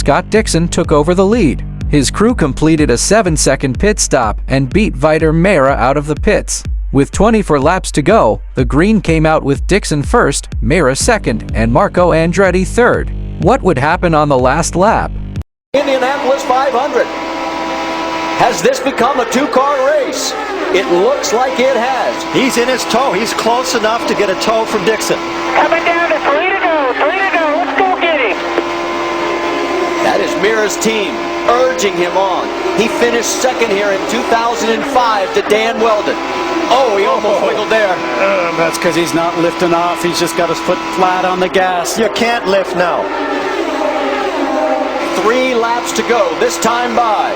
Scott Dixon took over the lead. His crew completed a 7-second pit stop and beat Vitor Meira out of the pits. With 24 laps to go, the green came out with Dixon first, Meira second, and Marco Andretti third. What would happen on the last lap? Indianapolis 500. Has this become a two-car race? It looks like it has. He's in his tow. He's close enough to get a tow from Dixon. Coming down to 3 to go. 3 to go. Let's go get him. That is Meira's team urging him on. He finished second here in 2005 to Dan Weldon. Oh, he almost wiggled there. That's because he's not lifting off. He's just got his foot flat on the gas. You can't lift now. 3 laps to go this time by.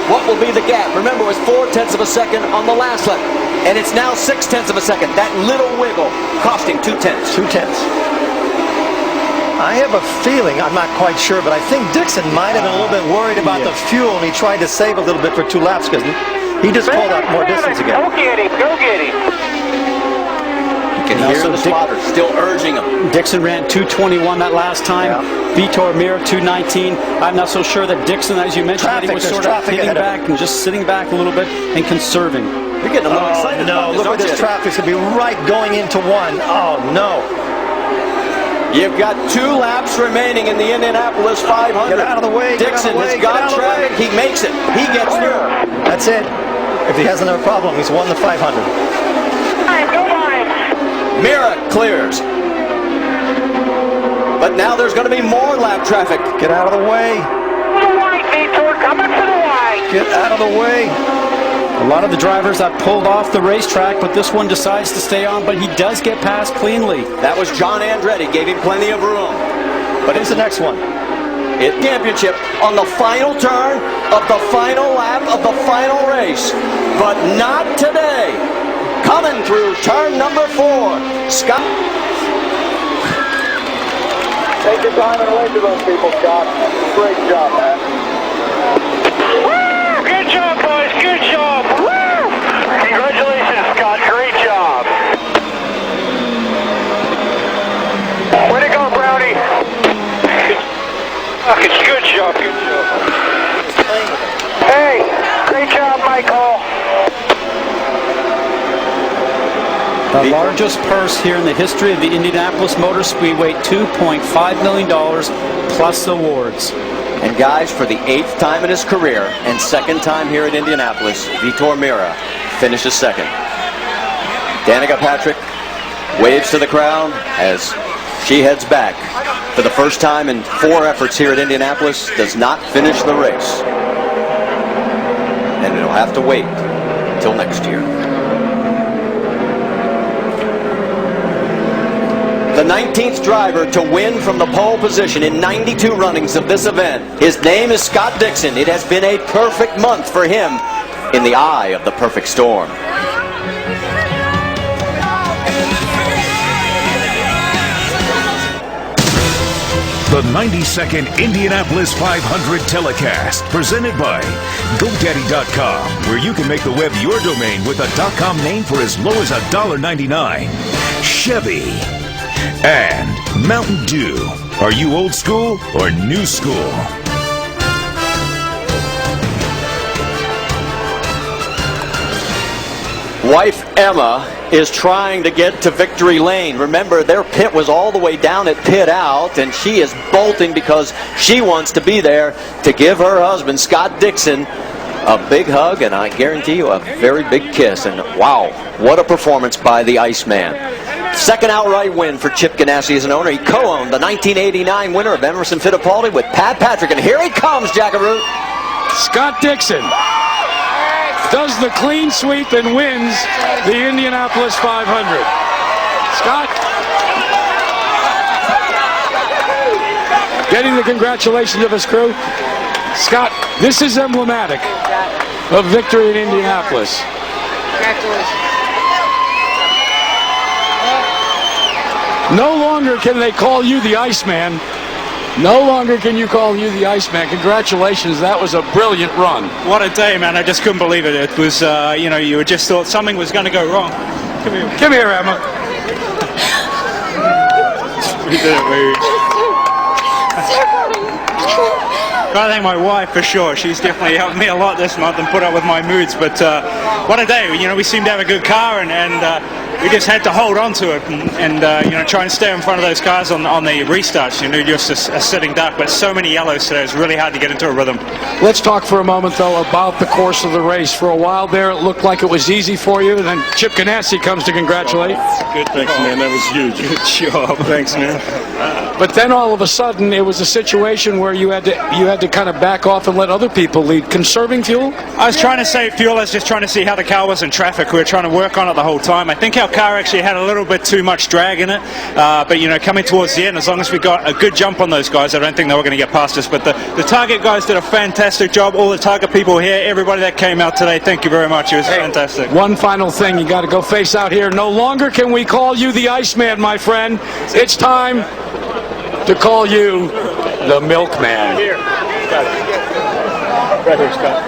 What will be the gap? Remember, it was 4/10 of a second on the last lap. And it's now 6/10 of a second. That little wiggle cost him 2/10. 2/10. I have a feeling, I'm not quite sure, but I think Dixon might have been a little bit worried about the fuel, and he tried to save a little bit for 2 laps because he just pulled out more distance again. Go get him. Go get him. You can hear the spotters still urging him. Dixon ran 2:21 that last time. Yeah. Vitor Meira 2:19. I'm not so sure that Dixon, as you mentioned, that he was sort of hitting back and just sitting back a little bit and conserving. You're getting a little excited. No, look at this traffic. It's going to be right going into 1. Oh, no. You've got 2 laps remaining in the Indianapolis 500. Get out of the way. Dixon has got traffic. He makes it. He gets through. That's it. If he has another problem, he's won the 500. Go by. Meira clears. But now there's going to be more lap traffic. Get out of the way. To the white, Vitor. Coming for the white. Get out of the way. A lot of the drivers have pulled off the racetrack, but this one decides to stay on, but he does get past cleanly. That was John Andretti, gave him plenty of room. But here's the next one. It's championship on the final turn of the final lap of the final race. But not today. Coming through turn number 4, Scott. Take your time and wait to those people, Scott. Great job, man. Woo! Good job, boys. Good job. Woo! Congratulations, Scott. Great job. Way to go, Brownie. Good job. Good job. Hey, great job, Michael. The largest purse here in the history of the Indianapolis Motor Speedway, $2.5 million plus awards. And guys, for the 8th time in his career and 2nd time here at Indianapolis, Vitor Meira finishes 2nd. Danica Patrick waves to the crowd as she heads back. For the first time in 4 efforts here at Indianapolis, does not finish the race. And it'll have to wait till next year. The 19th driver to win from the pole position in 92 runnings of this event. His name is Scott Dixon. It has been a perfect month for him in the eye of the perfect storm. The 92nd Indianapolis 500 telecast, presented by GoDaddy.com, where you can make the web your domain with a .com name for as low as $1.99. Chevy and Mountain Dew. Are you old school or new school? Wife Emma is trying to get to victory lane. Remember, their pit was all the way down at pit out, and she is bolting because she wants to be there to give her husband, Scott Dixon, a big hug, and I guarantee you a very big kiss. And wow, what a performance by the Iceman. 2nd outright win for Chip Ganassi as an owner. He co-owned the 1989 winner of Emerson Fittipaldi with Pat Patrick, and here he comes, Jackaroo. Scott Dixon does the clean sweep and wins the Indianapolis 500. Scott, getting the congratulations of his crew. Scott, this is emblematic of victory in Indianapolis. Congratulations. No longer can they call you the Iceman. No longer can you call you the Iceman. Congratulations, that was a brilliant run. What a day, man. I just couldn't believe it. It was, you know, you just thought something was going to go wrong. Come here. Come here, Emma. We did it, we... Gotta thank my wife for sure. She's definitely helped me a lot this month and put up with my moods. But what a day! You know, we seem to have a good car, and we just had to hold on to it and you know, try and stay in front of those cars on the restarts. You know, just a sitting duck. But so many yellows today, it's really hard to get into a rhythm. Let's talk for a moment, though, about the course of the race. For a while there, it looked like it was easy for you, and then Chip Ganassi comes to congratulate. Good, thanks, man. That was huge. Good job. Thanks, man. But then all of a sudden, it was a situation where you had to kind of back off and let other people lead. Conserving fuel? I was trying to save fuel. I was just trying to see how the car was in traffic. We were trying to work on it the whole time. I think our car actually had a little bit too much drag in it. But, you know, coming towards the end, as long as we got a good jump on those guys, I don't think they were going to get past us. But the Target guys did a fantastic job. All the Target people here, everybody that came out today, thank you very much. It was fantastic. One final thing. You got to go face out here. No longer can we call you the Iceman, my friend. It's time to call you the Milkman. Here. Right here, Scott.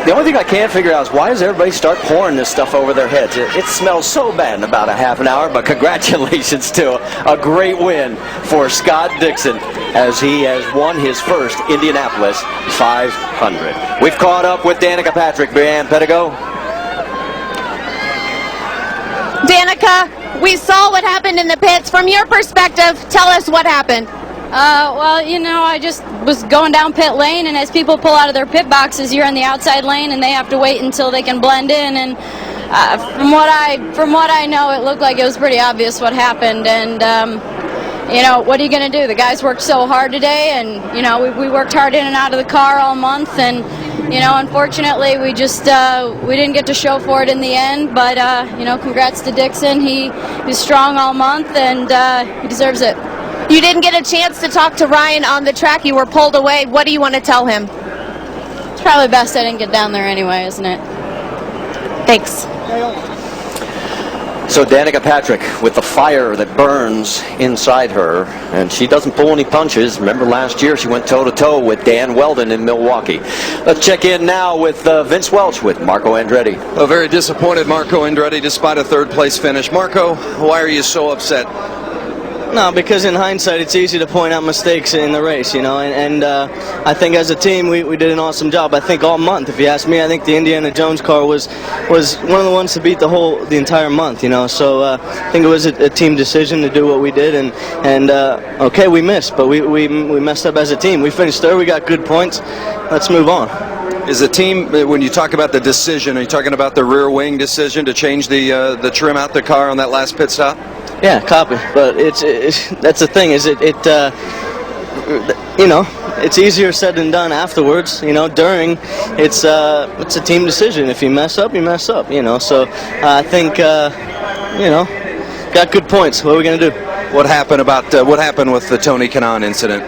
The only thing I can't figure out is why does everybody start pouring this stuff over their heads? It smells so bad in about a half an hour, but congratulations to a great win for Scott Dixon as he has won his first Indianapolis 500. We've caught up with Danica Patrick. Brianne Pettigo. Danica, we saw what happened in the pits. From your perspective, tell us what happened. Well, you know, I just was going down pit lane, and as people pull out of their pit boxes, you're in the outside lane, and they have to wait until they can blend in. And from what I know, it looked like it was pretty obvious what happened. And you know, what are you going to do? The guys worked so hard today, and you know, we worked hard in and out of the car all month, and you know, unfortunately, we just we didn't get to show for it in the end. But you know, congrats to Dixon. He was strong all month, and he deserves it. You didn't get a chance to talk to Ryan on the track. You were pulled away. What do you want to tell him? It's probably best I didn't get down there anyway, isn't it? Thanks. So Danica Patrick with the fire that burns inside her, and she doesn't pull any punches. Remember last year she went toe-to-toe with Dan Weldon in Milwaukee. Let's check in now with Vince Welch with Marco Andretti. A very disappointed Marco Andretti despite a third-place finish. Marco, why are you so upset? No, because in hindsight, it's easy to point out mistakes in the race, you know, and I think as a team, we did an awesome job. I think all month, if you ask me, I think the Indiana Jones car was one of the ones to beat the entire month, you know. So I think it was a team decision to do what we did, and okay, we missed, but we messed up as a team. We finished third. We got good points. Let's move on. Is the team, when you talk about the decision, are you talking about the rear wing decision to change the trim out the car on that last pit stop? Yeah, copy. But that's the thing, is you know, it's easier said than done afterwards. You know, during, it's a team decision. If you mess up, you mess up. You know, so I think you know, got good points. What are we gonna do? What happened with the Tony Kanaan incident?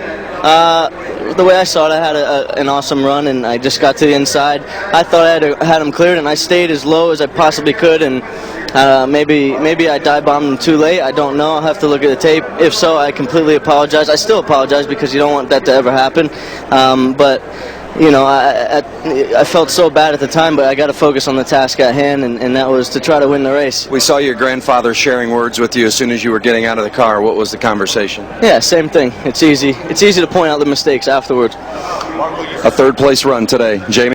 The way I saw it, I had an awesome run, and I just got to the inside. I thought I had him cleared, and I stayed as low as I possibly could, and maybe I dive bombed him too late. I don't know. I'll have to look at the tape. If so, I completely apologize. I still apologize because you don't want that to ever happen. But you know, I felt so bad at the time, but I got to focus on the task at hand, and that was to try to win the race. We saw your grandfather sharing words with you as soon as you were getting out of the car. What was the conversation? Yeah, same thing. It's easy to point out the mistakes afterwards. A third place run today, Jamie.